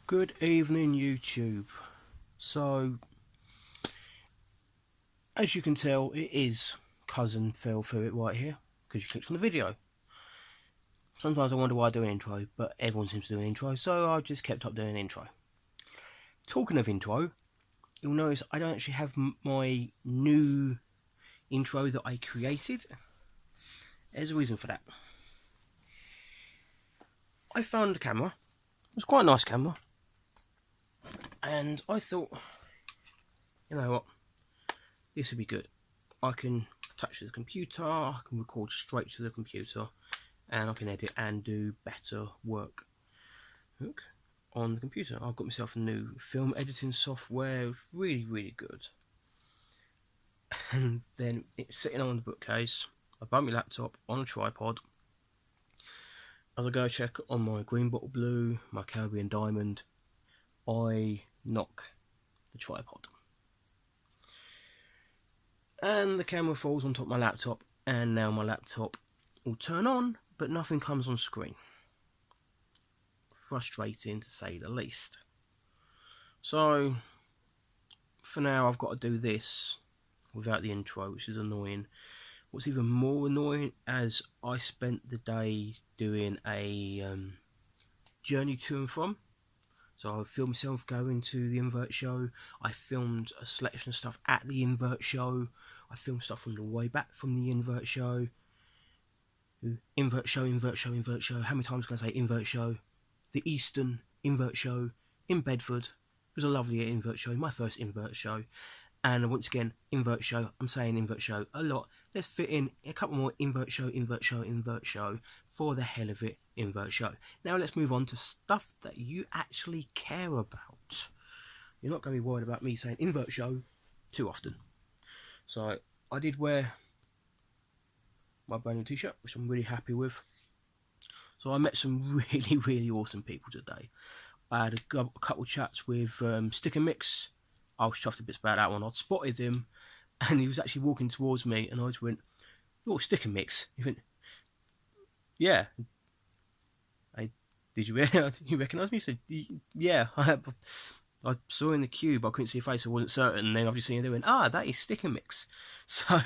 Good evening, YouTube. So, as you can tell, it is Cousin Ferret right here, because you clicked on the video. Sometimes I wonder why I do an intro, but everyone seems to do an intro, so I just kept up doing an intro. Talking of intro, you'll notice I don't actually have my new intro that I created. There's a reason for that. I found a camera. It was quite a nice camera. And I thought, you know what, this would be good. I can attach to the computer, I can record straight to the computer, and I can edit and do better work on the computer. I've got myself a new film editing software, really good. And then it's sitting on the bookcase. I bumped my laptop on a tripod. As I go check on my green bottle blue, my Caribbean diamond, I knock the tripod. And the camera falls on top of my laptop, and now my laptop will turn on, but nothing comes on screen. Frustrating to say the least. So, for now I've got to do this without the intro, which is annoying. What's even more annoying, as I spent the day doing a journey to and from. So I filmed myself going to the Invert Show. I filmed a selection of stuff at the Invert Show. I filmed stuff on the way back from the Invert Show. Invert Show. How many times can I say Invert Show? The Eastern Invert Show in Bedford. It was a lovely Invert Show, my first Invert Show. And once again, Invert Show. I'm saying Invert Show a lot. Let's fit in a couple more Invert Show for the hell of it. Invert Show. Now let's move on to stuff that you actually care about. You're not going to be worried about me saying Invert Show too often. So I did wear my brand new t-shirt, which I'm really happy with. So I met some really awesome people today. I had a couple chats with Sticker Mix. I was chuffed a bit about that one. I'd spotted him, and he was actually walking towards me, and I just went, "Oh, Sticker Mix." He went, "Yeah." Did you recognise me? He said, "Yeah." I saw in the cube, I couldn't see a face, I wasn't certain, and then I've just seen him doing, that is Sticker Mix. So,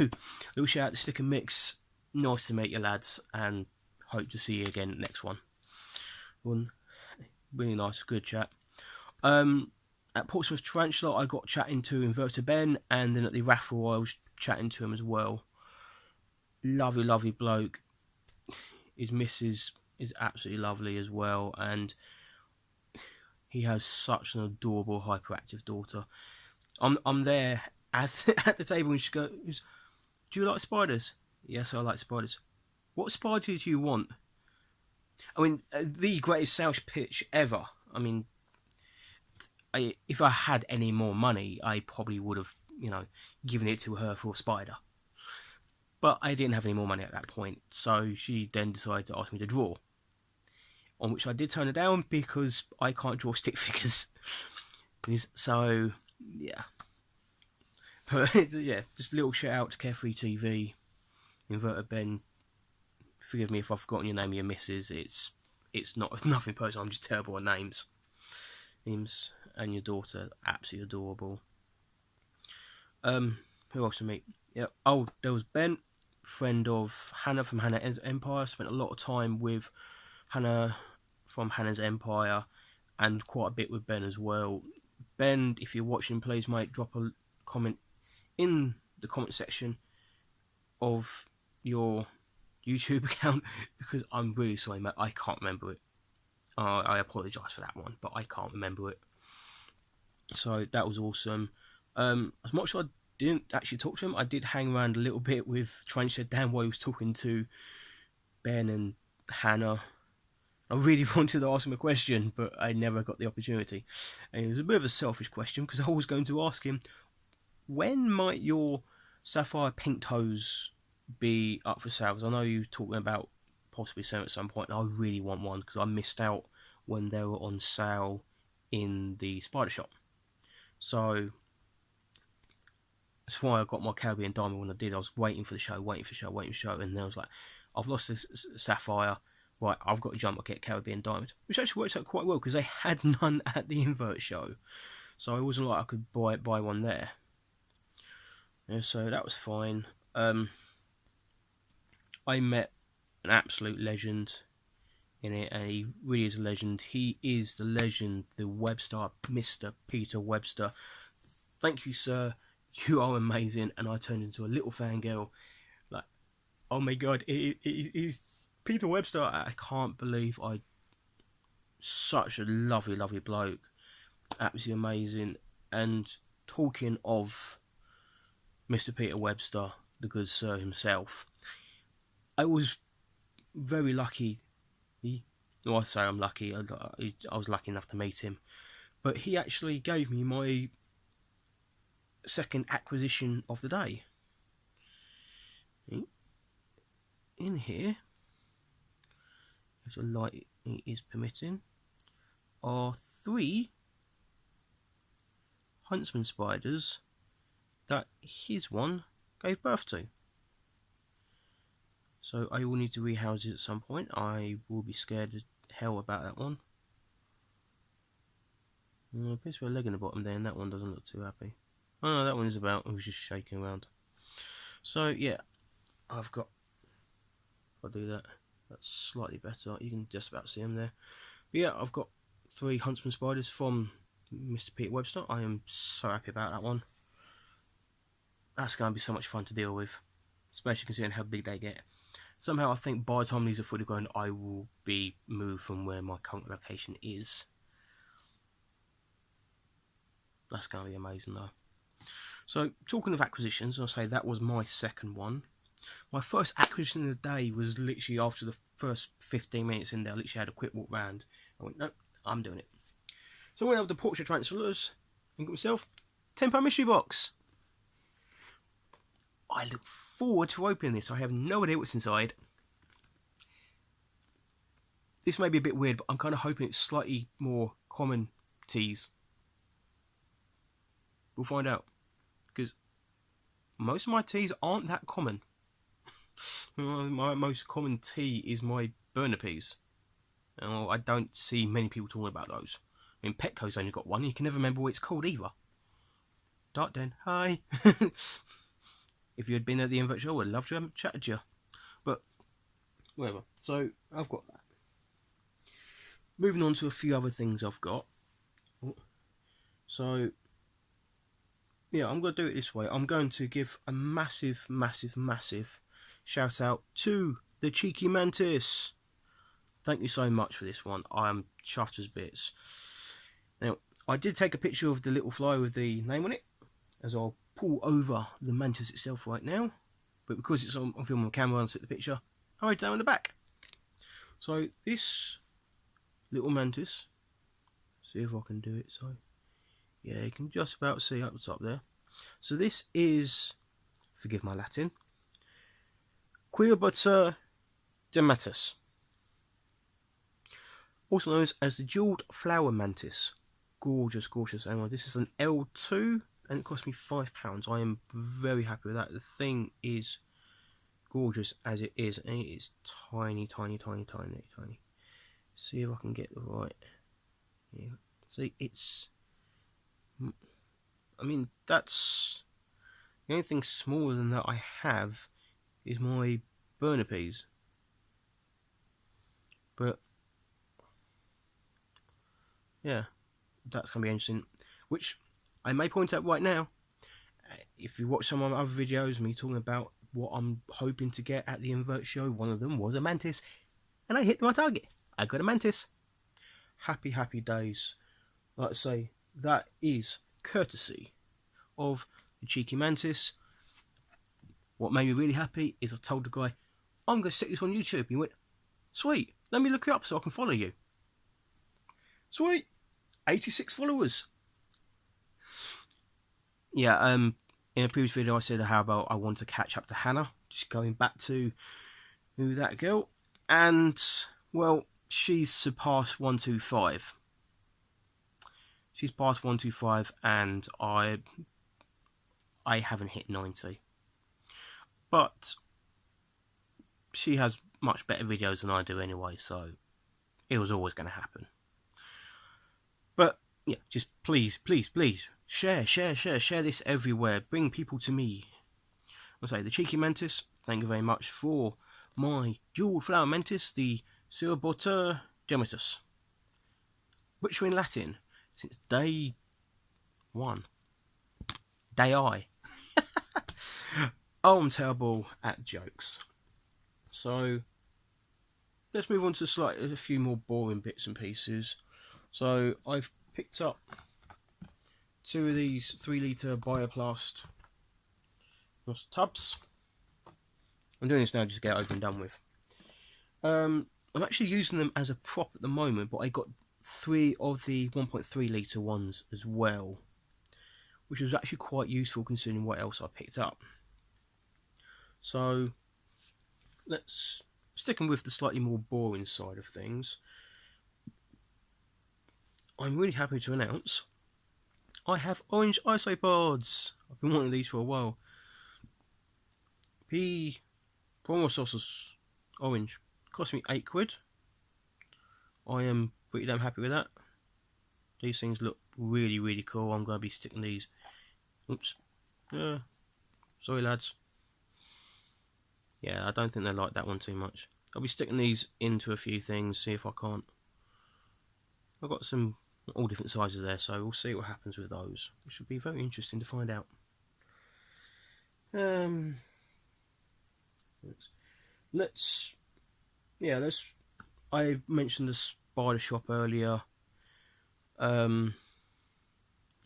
little shout out to Sticker Mix. Nice to meet you, lads, and hope to see you again next one. Really nice, good chat. At Portsmouth Tarantula, I got chatting to Inverter Ben, and then at the raffle, I was chatting to him as well. Lovely bloke. His missus is absolutely lovely as well, and he has such an adorable, hyperactive daughter. I'm there at the table, and she goes, "Do you like spiders?" "Yes, I like spiders." "What spider do you want?" I mean, the greatest sales pitch ever. I mean, if I had any more money, I probably would have, given it to her for a spider. But I didn't have any more money at that point, so she then decided to ask me to draw. On which I did turn it down because I can't draw stick figures. So, yeah. But, yeah, just a little shout out to Carefree TV, Inverter Ben. Forgive me if I've forgotten your name of your missus. It's nothing personal, I'm just terrible at names. And your daughter, absolutely adorable. Who else to meet? Yeah. Oh, there was Ben, friend of Hannah from Hannah's Empire. Spent a lot of time with Hannah from Hannah's Empire, and quite a bit with Ben as well. Ben, if you're watching, please, mate, drop a comment in the comment section of your YouTube account, because I'm really sorry, mate, I can't remember it. I apologise for that one, but I can't remember it. So that was awesome. As much as I didn't actually talk to him, I did hang around a little bit with Trenchard Dan while he was talking to Ben and Hannah. I really wanted to ask him a question, but I never got the opportunity. And it was a bit of a selfish question, because I was going to ask him, when might your sapphire pink toes be up for sale? Because I know you were talking about possibly selling at some point, and I really want one, because I missed out when they were on sale in the spider shop. So that's why I got my Caribbean diamond when I did. I was waiting for the show, and then I was like, I've lost this sapphire, right, I've got to jump, I get Caribbean Diamond, which actually works out quite well because they had none at the Invert Show, so it wasn't like I could buy one there. Yeah, so that was fine. I met an absolute legend in it, and he really is a legend. He is the legend, the Webster, Mr. Peter Webster. Thank you, sir. You are amazing. And I turned into a little fangirl. Like, oh my god, it is Peter Webster. I can't believe such a lovely, lovely bloke. Absolutely amazing. And talking of Mr. Peter Webster, the good sir himself, I was very lucky. I say I'm lucky. I was lucky enough to meet him, but he actually gave me my second acquisition of the day. In here, if the light is permitting, are 3 huntsman spiders that his one gave birth to. So I will need to rehouse it at some point. I will be scared as hell about that one. There appears to be a leg in the bottom there, and that one doesn't look too happy. Oh no, that one is about. It was just shaking around. So yeah, I've got. I'll do that. That's slightly better. You can just about see them there. But yeah, I've got 3 huntsman spiders from Mr. Peter Webster. I am so happy about that one. That's going to be so much fun to deal with, especially considering how big they get. Somehow I think by the time these are fully grown, I will be moved from where my current location is. That's going to be amazing though. So, talking of acquisitions, I'll say that was my second one. My first acquisition of the day was literally after the first 15 minutes in there. I literally had a quick walk round. I went, nope, I'm doing it. So I went over to Portrait Transfers and got myself £10 mystery box. I look forward to opening this. I have no idea what's inside. This may be a bit weird, but I'm kind of hoping it's slightly more common teas. We'll find out, because most of my teas aren't that common. My most common tea is my burner peas. I don't see many people talking about those. I mean, Petco's only got one. You can never remember what it's called either. Dark Den, hi. If you had been at the Invert Show, I'd love to have chatted to you. But, whatever. So, I've got that. Moving on to a few other things I've got. So, yeah, I'm going to do it this way. I'm going to give a massive, massive, massive shout out to the Cheeky Mantis. Thank you so much for this one. I am chuffed as bits. Now, I did take a picture of the little fly with the name on it, as I'll pull over the mantis itself right now. But because it's on film on camera, I'll set the picture right down in the back. So this little mantis, see if I can do it. So yeah, you can just about see up the top there. So this is, forgive my Latin, Queerbutter dermatus, also known as the jeweled flower mantis. Gorgeous, gorgeous animal. This is an L2 and it cost me £5. I am very happy with that. The thing is gorgeous as it is, and it is tiny, tiny, tiny, tiny, tiny. See if I can get the right. Yeah. See, it's. I mean, that's the only thing smaller than that I have is my burner peas. But yeah, that's gonna be interesting. Which I may point out right now, if you watch some of my other videos, me talking about what I'm hoping to get at the Invert Show, one of them was a mantis, and I hit my target. I got a mantis. Happy, happy days. Like I say, that is courtesy of the Cheeky Mantis. What made me really happy is I told the guy, I'm going to stick this on YouTube. He went, sweet, let me look you up so I can follow you. Sweet, 86 followers. Yeah, in a previous video I said how about I want to catch up to Hannah, just going back to that girl, and well, she's surpassed 125. She's past 125 and I haven't hit 90. But she has much better videos than I do anyway, so it was always going to happen. But yeah, just please share this everywhere. Bring people to me. I'll say the cheeky mantis, thank you very much for my jewel flower mantis, the Ceroboter Gemitus. Butcher in Latin since day one. Day I. Oh, I'm terrible at jokes. So let's move on to a few more boring bits and pieces. So I've picked up 2 of these 3-litre Bioplast tubs. I'm doing this now just to get it over and done with. I'm actually using them as a prop at the moment, but I got 3 of the 1.3 litre ones as well, which was actually quite useful considering what else I picked up. So let's sticking with the slightly more boring side of things. I'm really happy to announce I have orange isopods. I've been wanting these for a while. P. Promososus orange. Cost me £8. I am pretty damn happy with that. These things look really cool. I'm going to be sticking these. Oops. Yeah. Sorry, lads. Yeah, I don't think they like that one too much. I'll be sticking these into a few things, see if I can't. I've got some all different sizes there, so we'll see what happens with those, which will be very interesting to find out. I mentioned the spider shop earlier. Did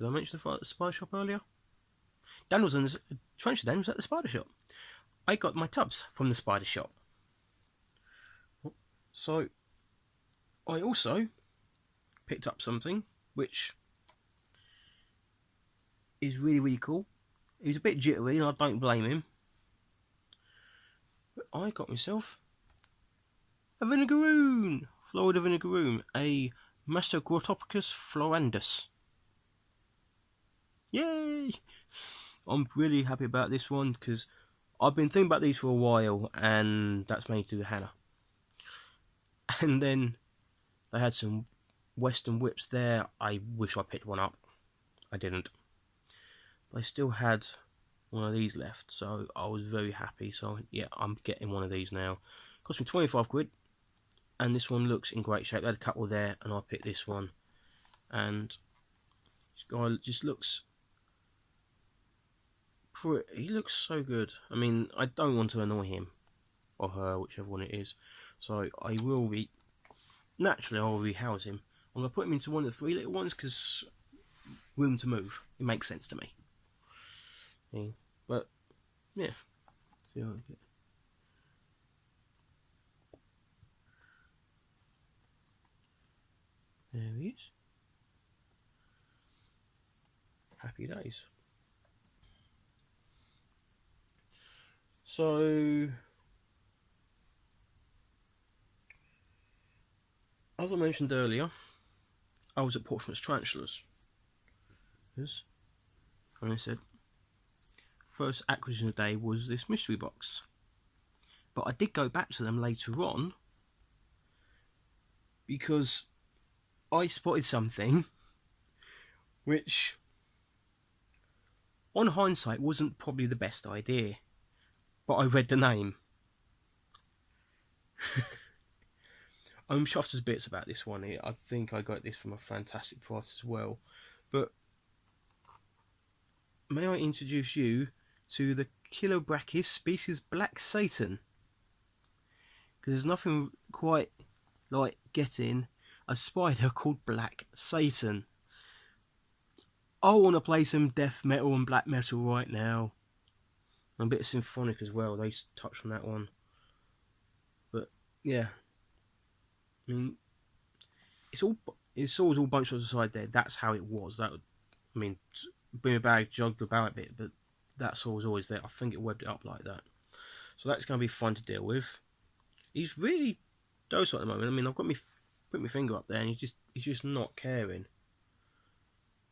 I mention the spider shop earlier? Dan was in the trench. Dan was at the spider shop. I got my tubs from the spider shop. So I also picked up something which is really cool. He was a bit jittery and I don't blame him. But I got myself a vinegaroon, Florida vinegaroon, a Mastogrottopicus florandus. Yay! I'm really happy about this one because I've been thinking about these for a while, and that's mainly to Hannah. And then they had some Western whips there. I wish I picked one up. I didn't. But I still had one of these left, so I was very happy. So yeah, I'm getting one of these now. Cost me £25, and this one looks in great shape. They had a couple there, and I picked this one. And this guy just looks pretty. He looks so good. I mean, I don't want to annoy him or her, whichever one it is. So I will be, naturally I will rehouse him. I'm going to put him into one of the 3 little ones because room to move. It makes sense to me. Yeah. But yeah, see what I get. There he is. Happy days. So as I mentioned earlier, I was at Portsmouth Tarantulas. Yes. And I said, first acquisition of the day was this mystery box. But I did go back to them later on because I spotted something which, on hindsight, wasn't probably the best idea. But I read the name. I'm chuffed as bits about this one. I think I got this from a fantastic price as well. But may I introduce you to the Chilobrachys species Black Satan? Because there's nothing quite like getting a spider called Black Satan. I want to play some death metal and black metal right now. And a bit of symphonic as well. They touched on that one. But yeah, I mean, it's all bunched on the side there. That's how it was. That, I mean, being a bag jogged about a bit, but that saw was always there. I think it webbed it up like that. So that's going to be fun to deal with. He's really docile at the moment. I mean, I've got put my finger up there, and he's just not caring.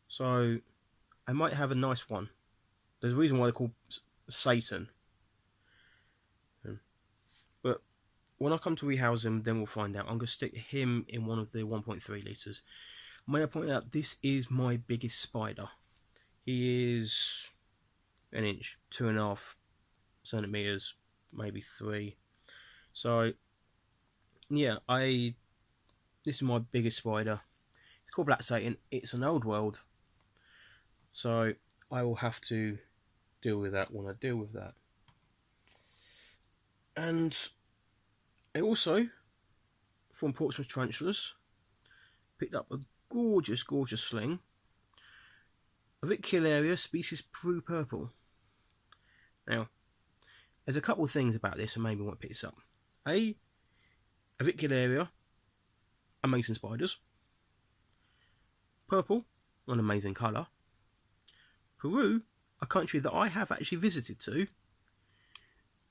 So I might have a nice one. There's a reason why they're called Satan. But when I come to rehouse him, then we'll find out. I'm going to stick him in one of the 1.3 litres. May I point out, this is my biggest spider. He is an inch, 2.5 centimetres, maybe 3. So, yeah, this is my biggest spider. It's called Black Satan. It's an old world. So, I will have to deal with that when I deal with that. And I also, from Portsmouth Tarantulas, picked up a gorgeous, gorgeous sling. Avicularia species Peru Purple. Now, there's a couple of things about this that made me want to pick this up. Avicularia, amazing spiders. Purple, an amazing colour. Peru, a country that I have actually visited to.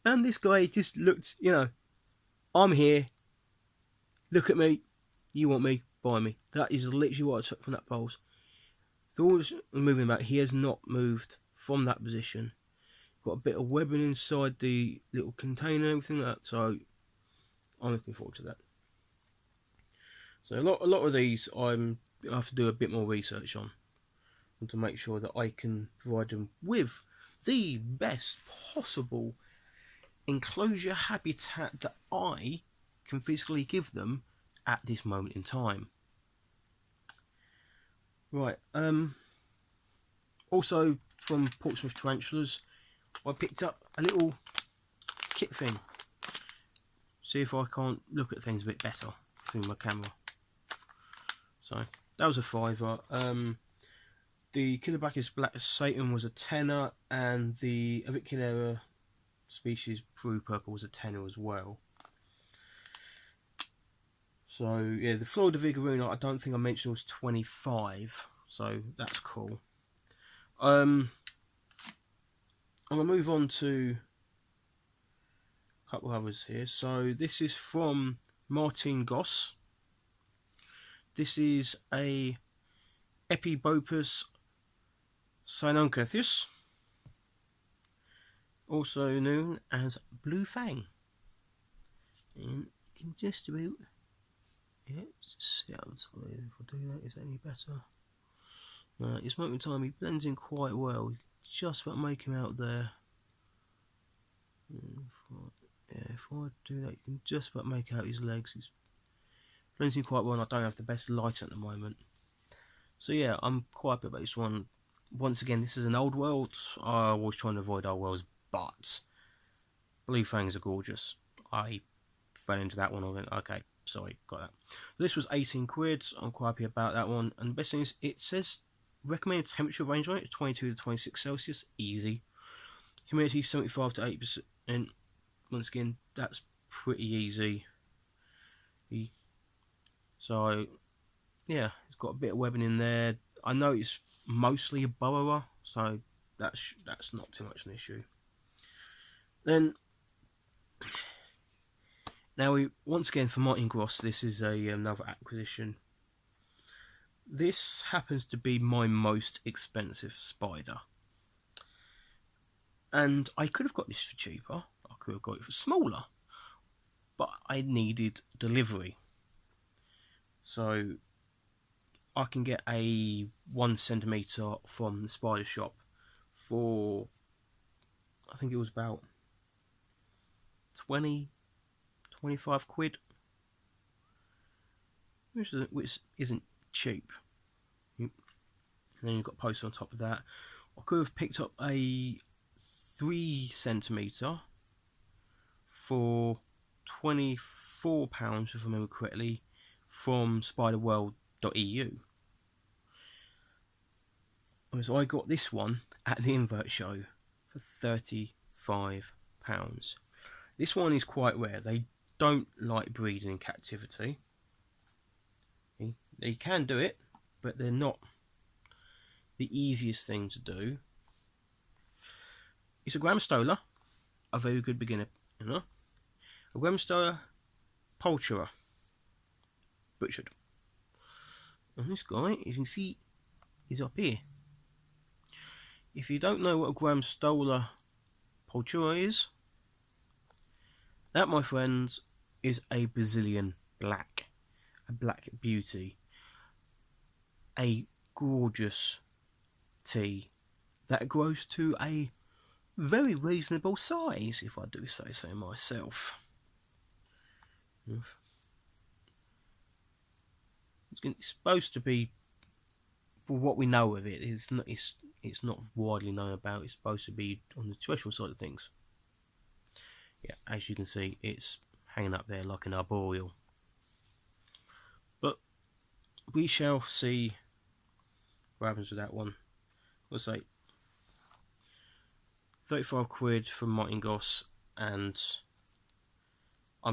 And this guy just looked, I'm here. Look at me. You want me? Buy me. That is literally what I took from that pulse. So all this moving about, he has not moved from that position. Got a bit of webbing inside the little container and everything like that. So I'm looking forward to that. So a lot of these I have to do a bit more research on, and to make sure that I can provide them with the best possible enclosure habitat that I can physically give them at this moment in time. Right, also from Portsmouth Tarantulas, I picked up a little kit thing. See if I can't look at things a bit better through my camera. So that was a £5. The Kilobacchus Black Satan was a £10, and the Avicularia species Peru Purple was a £10 as well. So yeah, the Florida Vigorina, I don't think I mentioned, was 25, so that's cool. I'm gonna move on to a couple others here. So this is from Martin Goss. This is a Epibopus Cynonchethus, also known as Blue Fang. And you can just about, see how if I do that, is that any better? No, it's moment in time, he blends in quite well. You just about make him out there. If I do that, you can just about make out his legs. He's blends in quite well, and I don't have the best light at the moment. So yeah, I'm quite happy about this one. Once again, this is an old world. I was trying to avoid old worlds, but Blue Fangs are gorgeous. I fell into that one. I went, okay, sorry, got that. This was 18 quid. I'm quite happy about that one. And the best thing is, it says recommended temperature range on it, 22 to 26 Celsius, easy. Humidity 75 to 80%. Once again, that's pretty easy. So yeah, it's got a bit of webbing in there. I know it's mostly a burrower, so that's not too much an issue. Then now once again for Martin Gross, this is another acquisition. This happens to be my most expensive spider, and I could have got this for cheaper. I could have got it for smaller, but I needed delivery. So I can get a 1 centimetre from the spider shop for, I think it was about 25 quid, which isn't cheap. And then you've got poster on top of that. I could have picked up a 3 centimetre for £24, if I remember correctly, from spiderworld.eu. So I got this one at the Invert Show for £35. This one is quite rare. They don't like breeding in captivity. They can do it, but they're not the easiest thing to do. It's a Gramstola, a very good beginner, A Gramstola Pulchera, butchered. And this guy, as you can see, is up here. If you don't know what a Gramstola Pulchera is, that, my friends, is a Brazilian black, a black beauty, a gorgeous tea that grows to a very reasonable size, if I do say so myself. It's supposed to be, for what we know of it, it's not widely known about. It's supposed to be on the terrestrial side of things. Yeah, as you can see, it's hanging up there like an arboreal. But we shall see what happens with that one. Let's say 35 quid from Martin Goss, and I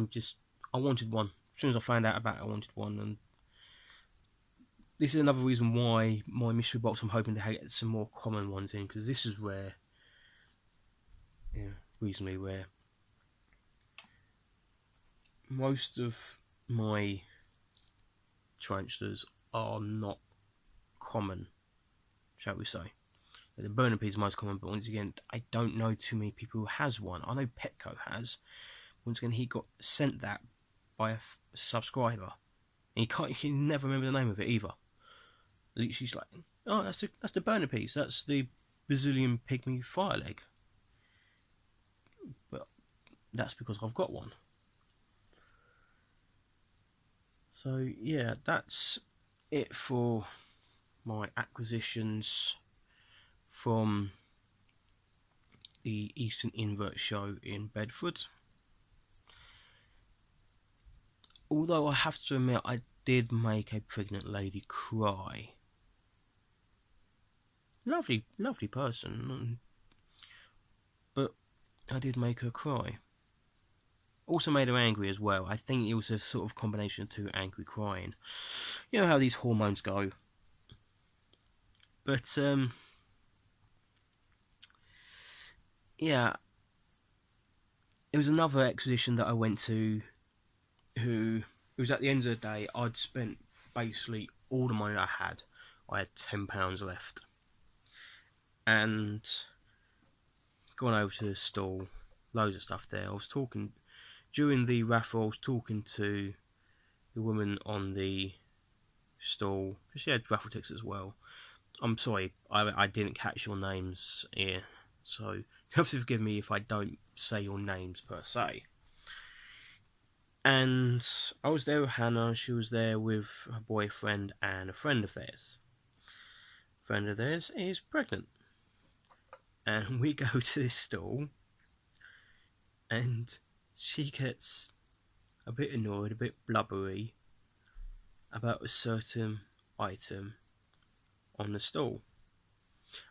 wanted one. As soon as I found out about it, I wanted one, and this is another reason why my mystery box, I'm hoping to get some more common ones in, because this is rare. Yeah, reasonably rare. Most of my tarantulas are not common, shall we say. The burning pea is most common, but once again, I don't know too many people who has one. I know Petco has. Once again, he got sent that by a subscriber, and he can never remember the name of it either. Literally, he's like, "Oh, that's the burner piece. That's the Brazilian pygmy fireleg." But that's because I've got one. So yeah, that's it for my acquisitions from the Eastern Invert Show in Bedford. Although I have to admit, I did make a pregnant lady cry. Lovely person, but I did make her cry. Also made her angry as well. I think it was a sort of combination of two, angry crying. You know how these hormones go. But yeah, it was another exhibition that I went to. It was at the end of the day. I'd spent basically all the money I had. I had £10 left, and gone over to the stall. Loads of stuff there. I was talking during the raffle. I was talking to the woman on the stall. She had raffle tickets as well. I'm sorry, I didn't catch your names here, so you have to forgive me if I don't say your names per se. And I was there with Hannah. She was there with her boyfriend and a friend of theirs. A friend of theirs is pregnant, and we go to this stall, and she gets a bit annoyed, a bit blubbery about a certain item on the stall.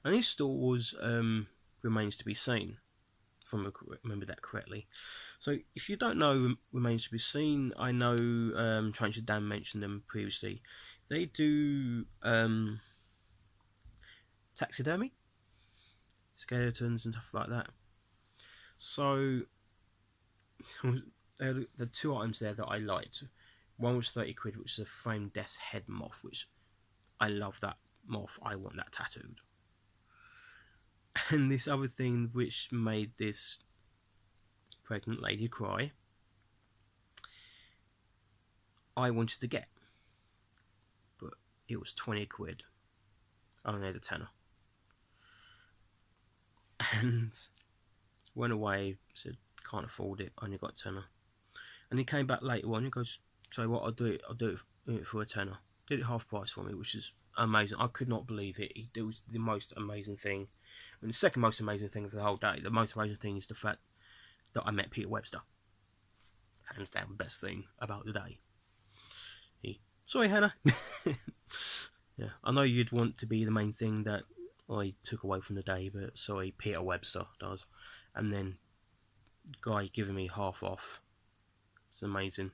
And this stall was remains to be seen, if I remember that correctly. So if you don't know remains to be seen, I know Tarantula Dan mentioned them previously. They do taxidermy, skeletons and stuff like that. So the two items there that I liked. One was 30 quid, which is a framed death's head moth, which I love that moth. I want that tattooed. And this other thing which made this pregnant lady cry, I wanted to get, but it was 20 quid. I only had a tenner. And went away, said can't afford it, only got a tenner. And he came back later on. He goes, "So what? I'll do it for a tenner." Did it half price for me, which is amazing. I could not believe it. It was the most amazing thing. And the second most amazing thing of the whole day. The most amazing thing is the fact that I met Peter Webster. Hands down, the best thing about the day. Sorry, Hannah. Yeah, I know you'd want to be the main thing that I took away from the day, but sorry, Peter Webster does. And then guy giving me half off. It's amazing.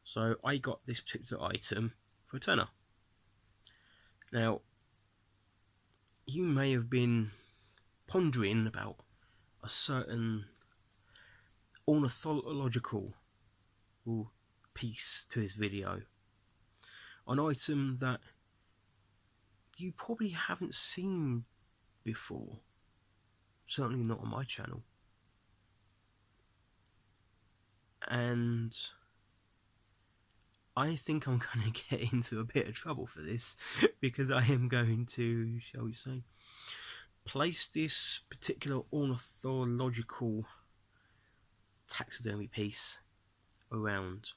So I got this particular item for a tenner. Now, you may have been pondering about a certain ornithological piece to this video. An item that you probably haven't seen before. Certainly not on my channel. and I think I'm going to get into a bit of trouble for this, because I am going to, shall we say, place this particular ornithological taxidermy piece around.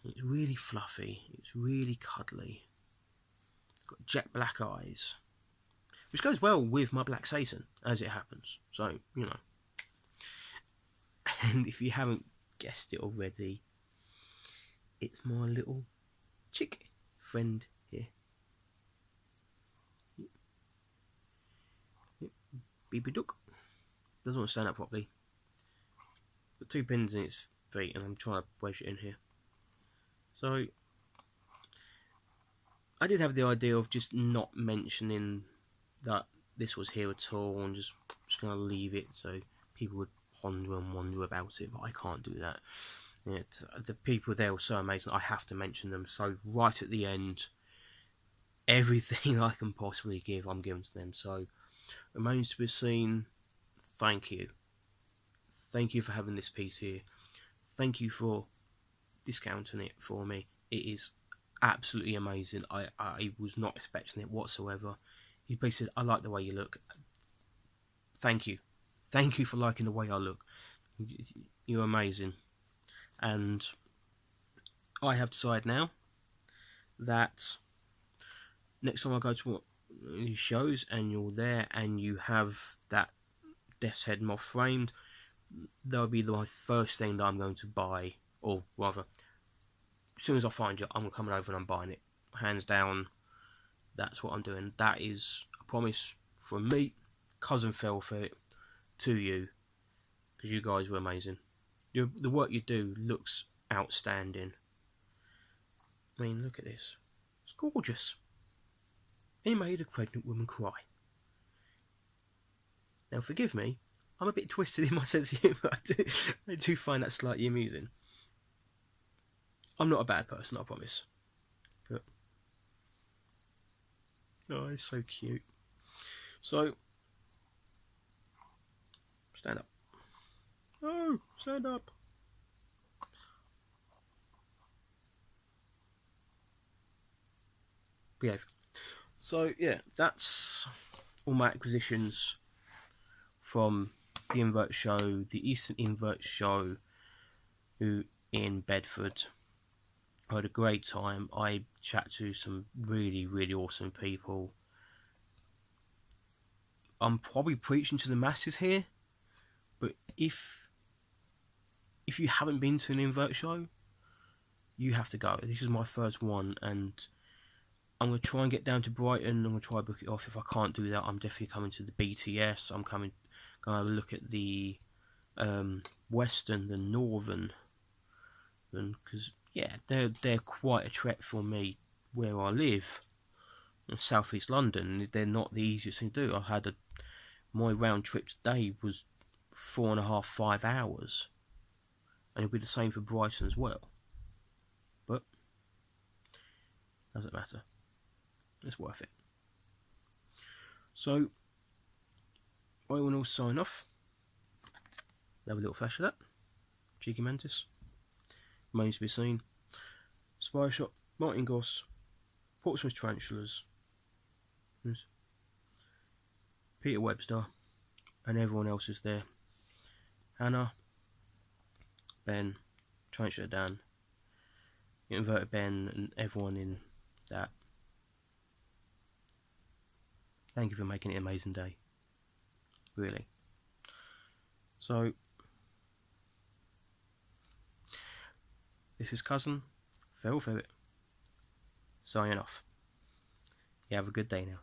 It's really fluffy, it's really cuddly, it's got jet black eyes, which goes well with my black Satan, as it happens, so, you know. And if you haven't guessed it already, it's my little chick friend here. Baby duck. Doesn't want to stand up properly. Got 2 pins in its feet and I'm trying to wedge it in here. So, I did have the idea of just not mentioning that this was here at all and just going to leave it so people would ponder and wonder about it, but I can't do that. The people there were so amazing, I have to mention them. So right at the end, everything I can possibly give, I'm giving to them. So remains to be seen. Thank you. Thank you for having this piece here. Thank you for discounting it for me. It is absolutely amazing. I was not expecting it whatsoever. He basically said, I like the way you look. Thank you. Thank you for liking the way I look. You're amazing. And I have decided now that next time I go to one of these shows and you're there and you have that Death's Head moth framed, that'll be my first thing that I'm going to buy, or rather, as soon as I find it, I'm coming over and I'm buying it. Hands down, that's what I'm doing. That is a promise from me, Cousin Ferret, to you, because you guys were amazing. The work you do looks outstanding. I mean, look at this. It's gorgeous. He made a pregnant woman cry. Now, forgive me, I'm a bit twisted in my sense of humour. I do find that slightly amusing. I'm not a bad person, I promise. But, oh, it's so cute. So, stand up. Oh, stand up. Behave. So, yeah, that's all my acquisitions from the Invert Show, the Eastern Invert Show, who in Bedford. I had a great time. I chat to some really, really awesome people. I'm probably preaching to the masses here, but if you haven't been to an Invert Show, you have to go. This is my first one, and I'm going to try and get down to Brighton. I'm going to try and book it off. If I can't do that, I'm definitely coming to the BTS. I'm going to have a look at the Western, the Northern, because yeah, they're quite a trek for me where I live in South East London. They're not the easiest thing to do. I had my round trip today was 4.5, 5 hours. And it'll be the same for Brighton as well. But, doesn't matter. It's worth it. So, I will now sign off. Have a little flash of that. Cheeky Mantis. Remains to be seen. Spy Shot, Martin Goss, Portsmouth Tarantulas, Peter Webster, and everyone else is there. Hannah, Ben, Tarantula Dan, Inverted Ben, and everyone in that. Thank you for making it an amazing day. Really. So, this is Cousin Ferret, signing off. You have a good day now.